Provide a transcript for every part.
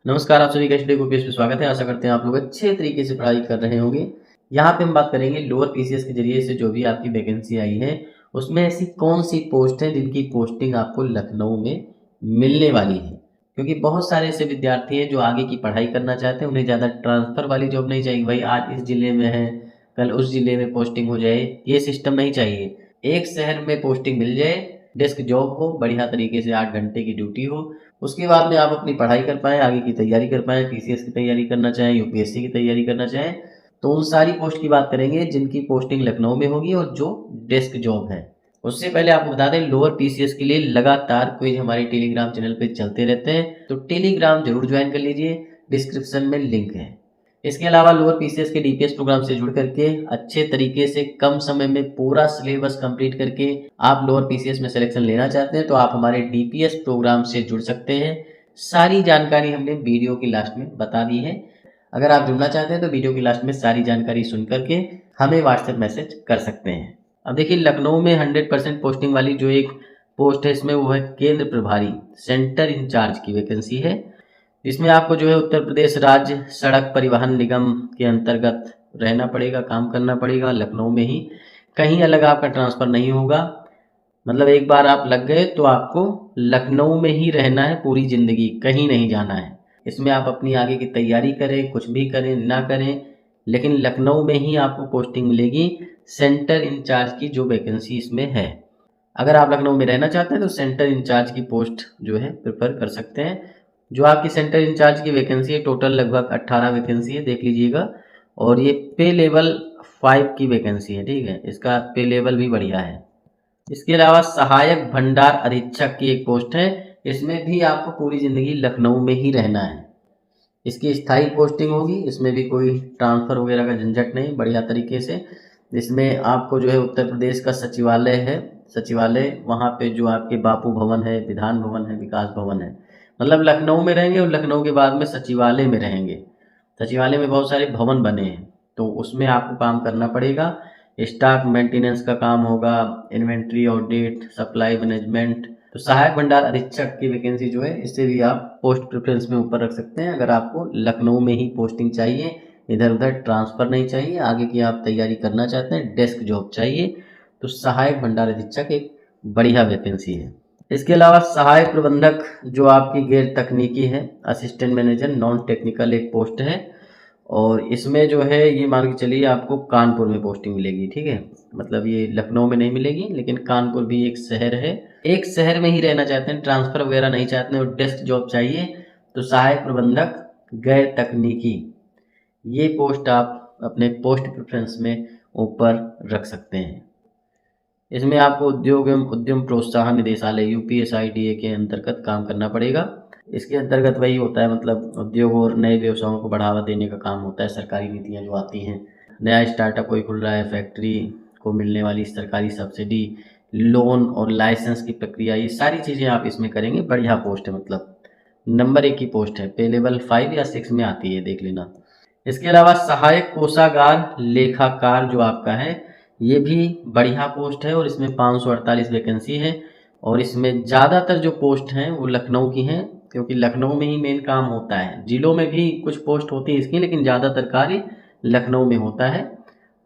नमस्कार, आप सभी का स्टडी ग्रुप में स्वागत है। आशा करते हैं आप लोग अच्छे तरीके से पढ़ाई कर रहे होंगे। यहाँ पे हम बात करेंगे लोअर पीसीएस के जरिए से जो भी आपकी वैकेंसी आई है उसमें ऐसी कौन सी पोस्ट है जिनकी पोस्टिंग आपको लखनऊ में मिलने वाली है। क्योंकि बहुत सारे ऐसे विद्यार्थी हैं जो आगे की पढ़ाई करना चाहते हैं, उन्हें ज़्यादा ट्रांसफ़र वाली जॉब नहीं चाहिए। भाई आज इस ज़िले में है, कल उस ज़िले में पोस्टिंग हो जाए, ये सिस्टम नहीं चाहिए। एक शहर में पोस्टिंग मिल जाए, डेस्क जॉब हो, बढ़िया तरीके से 8 घंटे की ड्यूटी हो, उसके बाद में आप अपनी पढ़ाई कर पाएँ, आगे की तैयारी कर पाएँ, टीसीएस की तैयारी करना चाहें, यूपीएससी की तैयारी करना चाहें, तो उन सारी पोस्ट की बात करेंगे जिनकी पोस्टिंग लखनऊ में होगी और जो डेस्क जॉब है। उससे पहले आपको बता दें, लोअर पीसीएस के लिए लगातार क्विज हमारे टेलीग्राम चैनल पे चलते रहते हैं, तो टेलीग्राम जरूर ज्वाइन कर लीजिए, डिस्क्रिप्शन में लिंक है। इसके अलावा लोअर पीसीएस के डीपीएस प्रोग्राम से जुड़ करके अच्छे तरीके से कम समय में पूरा सिलेबस कंप्लीट करके आप लोअर पीसीएस में सिलेक्शन लेना चाहते हैं तो आप हमारे डीपीएस प्रोग्राम से जुड़ सकते हैं। सारी जानकारी हमने वीडियो की लास्ट में बता दी है। अगर आप जुड़ना चाहते हैं तो वीडियो की लास्ट में सारी जानकारी सुन करके हमें व्हाट्सएप मैसेज कर सकते हैं। अब देखिए, लखनऊ में 100% पोस्टिंग वाली जो एक पोस्ट है इसमें वो है केंद्र प्रभारी, सेंटर इंचार्ज की वैकेंसी है। इसमें आपको जो है उत्तर प्रदेश राज्य सड़क परिवहन निगम के अंतर्गत रहना पड़ेगा, काम करना पड़ेगा लखनऊ में ही, कहीं अलग आपका ट्रांसफ़र नहीं होगा। मतलब एक बार आप लग गए तो आपको लखनऊ में ही रहना है पूरी ज़िंदगी, कहीं नहीं जाना है। इसमें आप अपनी आगे की तैयारी करें, कुछ भी करें ना करें, लेकिन लखनऊ में ही आपको पोस्टिंग मिलेगी सेंटर इंचार्ज की जो वैकेंसी इसमें है। अगर आप लखनऊ में रहना चाहते हैं तो सेंटर इंचार्ज की पोस्ट जो है प्रेफर कर सकते हैं। जो आपकी सेंटर इंचार्ज की वैकेंसी है, टोटल लगभग 18 वैकेंसी है, देख लीजिएगा। और ये पे लेवल 5 की वैकेंसी है, ठीक है, इसका पे लेवल भी बढ़िया है। इसके अलावा सहायक भंडार अधीक्षक की एक पोस्ट है, इसमें भी आपको पूरी ज़िंदगी लखनऊ में ही रहना है। इसकी स्थायी पोस्टिंग होगी, इसमें भी कोई ट्रांसफ़र वगैरह का झंझट नहीं, बढ़िया तरीके से। इसमें आपको जो है उत्तर प्रदेश का सचिवालय है, सचिवालय वहाँ पे जो आपके बापू भवन है, विधान भवन है, विकास भवन है, मतलब लखनऊ में रहेंगे और लखनऊ के बाद में सचिवालय में रहेंगे। सचिवालय में बहुत सारे भवन बने हैं तो उसमें आपको काम करना पड़ेगा। स्टॉक मेंटेनेंस का काम होगा, इन्वेंट्री ऑडिट, सप्लाई मैनेजमेंट। तो सहायक भंडार अधीक्षक की वैकेंसी जो है इससे भी आप पोस्ट प्रेफरेंस में ऊपर रख सकते हैं। अगर आपको लखनऊ में ही पोस्टिंग चाहिए, इधर उधर ट्रांसफ़र नहीं चाहिए, आगे की आप तैयारी करना चाहते हैं, डेस्क जॉब चाहिए, तो सहायक भंडार अधीक्षक एक बढ़िया वैकेंसी है। इसके अलावा सहायक प्रबंधक जो आपकी गैर तकनीकी है, असिस्टेंट मैनेजर नॉन टेक्निकल एक पोस्ट है, और इसमें जो है ये मान के चलिए आपको कानपुर में पोस्टिंग मिलेगी, ठीक है। मतलब ये लखनऊ में नहीं मिलेगी, लेकिन कानपुर भी एक शहर है, एक शहर में ही रहना चाहते हैं, ट्रांसफ़र वगैरह नहीं चाहते हैं और डेस्क जॉब चाहिए, तो सहायक प्रबंधक गैर तकनीकी ये पोस्ट आप अपने पोस्ट प्रेफरेंस में ऊपर रख सकते हैं। इसमें आपको उद्योग एवं उद्यम प्रोत्साहन निदेशालय यूपीएसआईडीए के अंतर्गत काम करना पड़ेगा। इसके अंतर्गत वही होता है, मतलब उद्योग और नए व्यवसायों को बढ़ावा देने का काम होता है। सरकारी नीतियाँ जो आती हैं, नया स्टार्टअप कोई खुल रहा है, फैक्ट्री को मिलने वाली सरकारी सब्सिडी, लोन और लाइसेंस की प्रक्रिया, ये सारी चीज़ें आप इसमें करेंगे। बढ़िया पोस्ट है, मतलब नंबर 1 की पोस्ट है, पे लेवल 5 या 6 में आती है, देख लेना। इसके अलावा सहायक कोषागार लेखाकार जो आपका है ये भी बढ़िया पोस्ट है और इसमें 548 वैकेंसी है। और इसमें ज़्यादातर जो पोस्ट हैं वो लखनऊ की हैं, क्योंकि लखनऊ में ही मेन काम होता है। जिलों में भी कुछ पोस्ट होती है इसकी, लेकिन ज़्यादातर कार्य लखनऊ में होता है।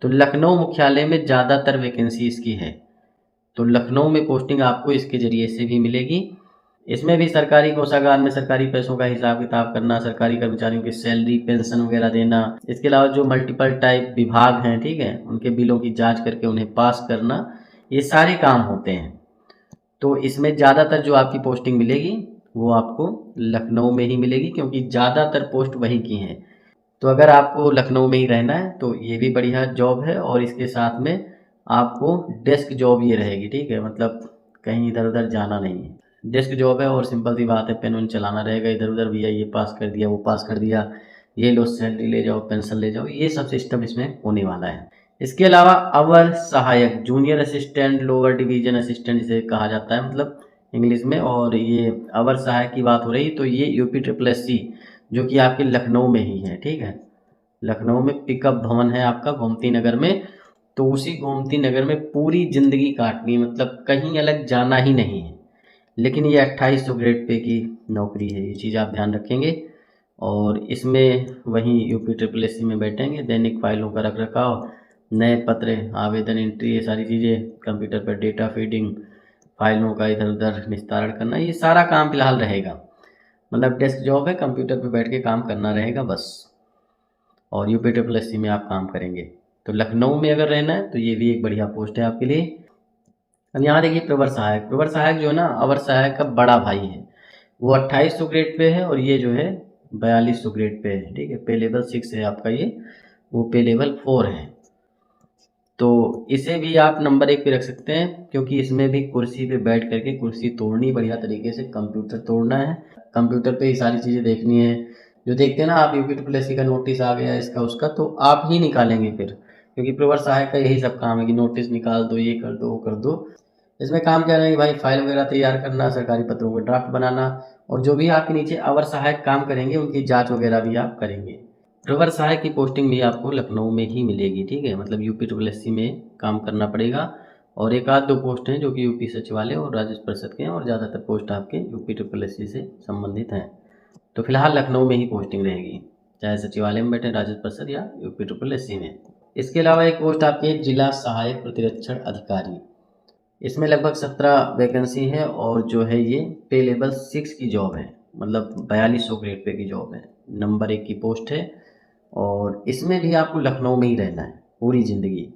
तो लखनऊ मुख्यालय में ज़्यादातर वैकेंसी इसकी है, तो लखनऊ में पोस्टिंग आपको इसके ज़रिए से भी मिलेगी। इसमें भी सरकारी कोषागार में सरकारी पैसों का हिसाब किताब करना, सरकारी कर्मचारियों की सैलरी पेंशन वगैरह देना। इसके अलावा जो मल्टीपल टाइप विभाग हैं, ठीक है, उनके बिलों की जांच करके उन्हें पास करना, ये सारे काम होते हैं। तो इसमें ज़्यादातर जो आपकी पोस्टिंग मिलेगी वो आपको लखनऊ में ही मिलेगी, क्योंकि ज़्यादातर पोस्ट वहीं की हैं। तो अगर आपको लखनऊ में ही रहना है तो ये भी बढ़िया जॉब है, और इसके साथ में आपको डेस्क जॉब ये रहेगी, ठीक है, मतलब कहीं इधर उधर जाना नहीं है, डेस्क जॉब है। और सिंपल सी बात है, पेन वेन चलाना रहेगा, इधर उधर भैया ये पास कर दिया, वो पास कर दिया, ये लो सैलरी ले जाओ, पेंशन ले जाओ, ये सब सिस्टम इसमें होने वाला है। इसके अलावा अवर सहायक, junior assistant, lower division assistant जिसे कहा जाता है मतलब इंग्लिश में, और ये अवर सहायक की बात हो रही, तो ये UP-SSC जो कि आपके लखनऊ में ही है, ठीक है। लखनऊ में पिकअप भवन है आपका गोमती नगर में, तो उसी गोमती नगर में पूरी ज़िंदगी काटनी है, मतलब कहीं अलग जाना ही नहीं है। लेकिन ये 2800 ग्रेड पे की नौकरी है, ये चीज़ आप ध्यान रखेंगे। और इसमें वहीं यूपी ट्रिपल एस सी में बैठेंगे। दैनिक फाइलों का रख रखाव, नए पत्र, आवेदन, एंट्री, ये सारी चीज़ें, कंप्यूटर पर डेटा फीडिंग, फाइलों का इधर उधर निस्तारण करना, ये सारा काम फिलहाल रहेगा। मतलब डेस्क जॉब है, कंप्यूटर पर बैठ के काम करना रहेगा बस। और यूपी ट्रिपल एस सी में आप काम करेंगे। तो लखनऊ में अगर रहना है तो ये भी एक बढ़िया पोस्ट है आपके लिए। अब यहाँ देखिए प्रवर सहायक। प्रवर सहायक जो है ना, अवर सहायक का बड़ा भाई है। वो 2800 ग्रेड पे है और ये जो है 4200 ग्रेड पे है। ठीक है, पे लेवल 6 है आपका ये, वो पे लेवल 4 है। तो इसे भी आप नंबर 1 पे रख सकते हैं, क्योंकि इसमें भी कुर्सी पे बैठ करके कुर्सी तोड़नी बढ़िया तरीके से, कंप्यूटर तोड़ना है, कंप्यूटर पे ही सारी चीज़ें देखनी है। जो देखते हैं ना आप, यूपी ट्रिपल एस सी का नोटिस आ गया इसका उसका, तो आप ही निकालेंगे फिर, क्योंकि प्रवर सहायक का यही सब काम है कि नोटिस निकाल दो, ये कर दो, वो कर दो। इसमें काम क्या रहेगा भाई, फाइल वगैरह तैयार करना, सरकारी पत्रों का ड्राफ्ट बनाना, और जो भी आपके नीचे अवर सहायक काम करेंगे उनकी जांच वगैरह भी आप करेंगे। प्रवर सहायक की पोस्टिंग भी आपको लखनऊ में ही मिलेगी। ठीक है, मतलब यूपी ट्रिपल एस सी में काम करना पड़ेगा। और एक आध दो पोस्ट हैं जो कि यूपी सचिवालय और राजस्व परिषद के हैं, और ज़्यादातर पोस्ट आपके यूपी ट्रिपल एस सी से संबंधित हैं। तो फिलहाल लखनऊ में ही पोस्टिंग रहेगी, चाहे सचिवालय में बैठे, राजस्व परिषद या यूपी ट्रिपल एस सी में। इसके अलावा एक पोस्ट आपकी है जिला सहायक प्रतिरक्षण अधिकारी। इसमें लगभग 17 वैकेंसी है और जो है ये पे लेवल 6 की जॉब है, मतलब 4200 ग्रेड पे की जॉब है, नंबर 1 की पोस्ट है। और इसमें भी आपको लखनऊ में ही रहना है पूरी ज़िंदगी।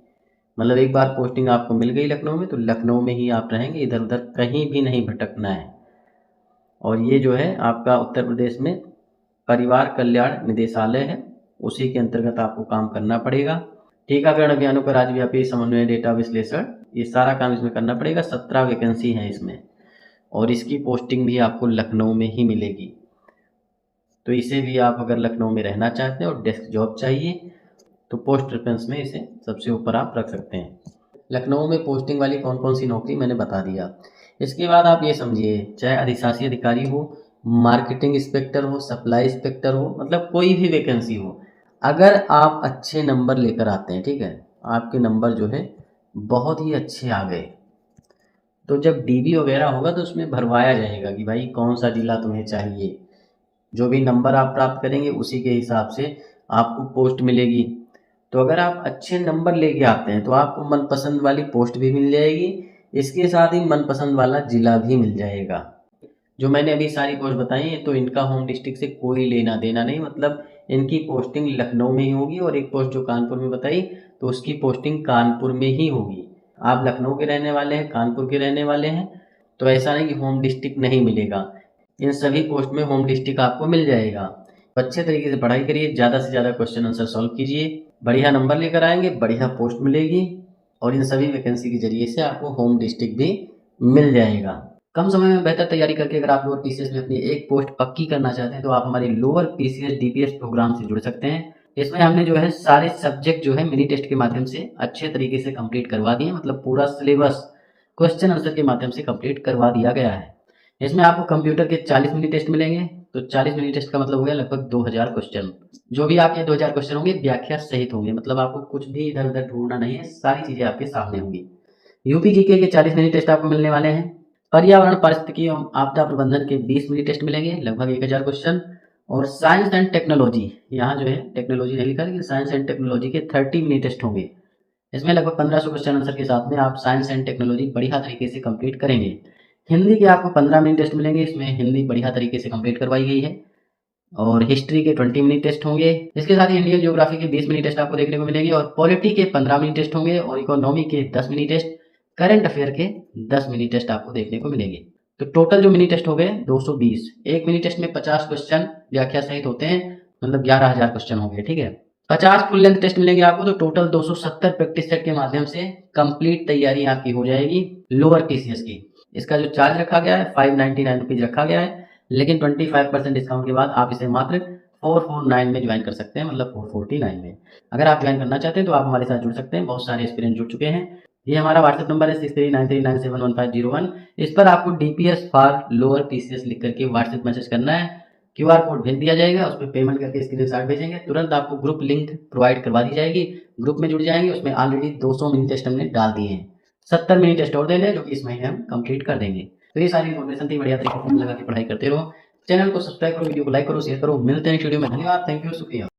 मतलब एक बार पोस्टिंग आपको मिल गई लखनऊ में तो लखनऊ में ही आप रहेंगे, इधर उधर कहीं भी नहीं भटकना है। और ये जो है आपका उत्तर प्रदेश में परिवार कल्याण निदेशालय है, उसी के अंतर्गत आपको काम करना पड़ेगा। टीकाकरण अभियानों का राज्यव्यापी समन्वय, डेटा विश्लेषण, ये सारा काम इसमें करना पड़ेगा। 17 वैकेंसी हैं इसमें, और इसकी पोस्टिंग भी आपको लखनऊ में ही मिलेगी। तो इसे भी आप अगर लखनऊ में रहना चाहते हैं और डेस्क जॉब चाहिए तो पोस्ट प्रेफरेंस में इसे सबसे ऊपर आप रख सकते हैं। लखनऊ में पोस्टिंग वाली कौन कौन सी नौकरी मैंने बता दिया। इसके बाद आप ये समझिए, चाहे अधिशासी अधिकारी हो, मार्केटिंग इंस्पेक्टर हो, सप्लाई इंस्पेक्टर हो, मतलब कोई भी वैकेंसी हो, अगर आप अच्छे नंबर लेकर आते हैं, ठीक है, आपके नंबर जो है बहुत ही अच्छे आ गए, तो जब डीबी वगैरह होगा तो उसमें भरवाया जाएगा कि भाई कौन सा जिला तुम्हें चाहिए। जो भी नंबर आप प्राप्त करेंगे उसी के हिसाब से आपको पोस्ट मिलेगी। तो अगर आप अच्छे नंबर लेके आते हैं तो आपको मनपसंद वाली पोस्ट भी मिल जाएगी, इसके साथ ही मनपसंद वाला जिला भी मिल जाएगा। जो मैंने अभी सारी पोस्ट बताई है तो इनका होम डिस्ट्रिक्ट से कोई लेना देना नहीं, मतलब इनकी पोस्टिंग लखनऊ में ही होगी। और एक पोस्ट जो कानपुर में बताई तो उसकी पोस्टिंग कानपुर में ही होगी। आप लखनऊ के रहने वाले हैं, कानपुर के रहने वाले हैं, तो ऐसा नहीं कि होम डिस्ट्रिक्ट नहीं मिलेगा, इन सभी पोस्ट में होम डिस्ट्रिक्ट आपको मिल जाएगा। अच्छे तरीके से पढ़ाई करिए, ज़्यादा से ज़्यादा क्वेश्चन आंसर सॉल्व कीजिए, बढ़िया नंबर लेकर आएंगे, बढ़िया पोस्ट मिलेगी, और इन सभी वैकेंसी के जरिए से आपको होम डिस्ट्रिक्ट भी मिल जाएगा। कम समय में बेहतर तैयारी करके अगर आप लोअर पीसीएस में अपनी एक पोस्ट पक्की करना चाहते हैं तो आप हमारे लोअर पीसीएस डीपीएस प्रोग्राम से जुड़ सकते हैं। इसमें हमने जो है सारे सब्जेक्ट जो है मिनी टेस्ट के माध्यम से अच्छे तरीके से कंप्लीट करवा दिए, मतलब पूरा सिलेबस क्वेश्चन आंसर के माध्यम से कंप्लीट करवा दिया गया है। इसमें आपको कंप्यूटर के 40 मिनी टेस्ट मिलेंगे, तो 40 मिनी टेस्ट का मतलब हो गया लगभग 2000 क्वेश्चन। जो भी आपके 2000 क्वेश्चन होंगे व्याख्या सहित होंगे, मतलब आपको कुछ भी इधर उधर ढूंढना नहीं है, सारी चीजें आपके सामने होंगी। यूपी जीके के 40 मिनी टेस्ट आपको मिलने वाले हैं। पर्यावरण पारिस्थितिकी एवं आपदा प्रबंधन के 20 मिनी टेस्ट मिलेंगे, लगभग 1000 क्वेश्चन। और साइंस एंड टेक्नोलॉजी, यहाँ जो है टेक्नोलॉजी नहीं लिखा लेकिन साइंस एंड टेक्नोलॉजी के 30 मिनी टेस्ट होंगे। इसमें लगभग 1500 क्वेश्चन आंसर के साथ में आप साइंस एंड टेक्नोलॉजी बढ़िया तरीके से कंप्लीट करेंगे। हिंदी के आपको 15 मिनी टेस्ट मिलेंगे, इसमें हिंदी बढ़िया तरीके से कंप्लीट करवाई गई है। और हिस्ट्री के 20 मिनी टेस्ट होंगे। इसके साथ ही इंडियन ज्योग्राफी के 20 मिनी टेस्ट आपको देखने को मिलेंगे, और पॉलिटी के 15 मिनी टेस्ट होंगे, और इकोनॉमी के 10 मिनी टेस्ट, करंट अफेयर के 10 मिनी टेस्ट आपको देखने को मिलेंगे। तो टोटल जो मिनी टेस्ट हो गए 220। एक मिनी टेस्ट में 50 क्वेश्चन व्याख्या सहित होते हैं, मतलब 11,000 क्वेश्चन हो गए। ठीक है, 50 फुल लेंथ टेस्ट मिलेंगे आपको, तो टोटल 270 प्रैक्टिस सेट के माध्यम से कंप्लीट तैयारी आपकी हो जाएगी लोअर टीसीएस की। इसका जो चार्ज रखा गया है 599 रुपीज रखा गया है, लेकिन 25% डिस्काउंट के बाद आप इसे मात्र 449 में ज्वाइन कर सकते हैं, मतलब 449 में। अगर आप ज्वाइन करना चाहते हैं तो आप हमारे साथ जुड़ सकते हैं, बहुत सारे एक्सपीरियंस जुड़ चुके हैं। ये हमारा व्हाट्सएप नंबर है 6393971501। इस पर आपको डीपीएस फॉर लोअर पीसीएस लिख करके व्हाट्सएप मैसेज करना है, क्यूआर कोड भेज दिया जाएगा, उस पर पेमेंट करके स्क्रीनशॉट भेजेंगे, तुरंत आपको ग्रुप लिंक प्रोवाइड करवा दी जाएगी, ग्रुप में जुड़ जाएंगे। उसमें ऑलरेडी 200 मिनी टेस्ट हमने डाल दिए हैं, 70 मिनी टेस्ट और दे दें जो कि इस महीने हम कंप्लीट कर देंगे। तो ये सारी इन्फॉर्मेशन थी, बढ़िया तरीके से लगा के पढ़ाई करते रहो। चैनल को सब्सक्राइब करो, वीडियो को लाइक करो, शेयर करो। मिलते हैं नेक्स्ट वीडियो में। धन्यवाद, थैंक यू, शुक्रिया।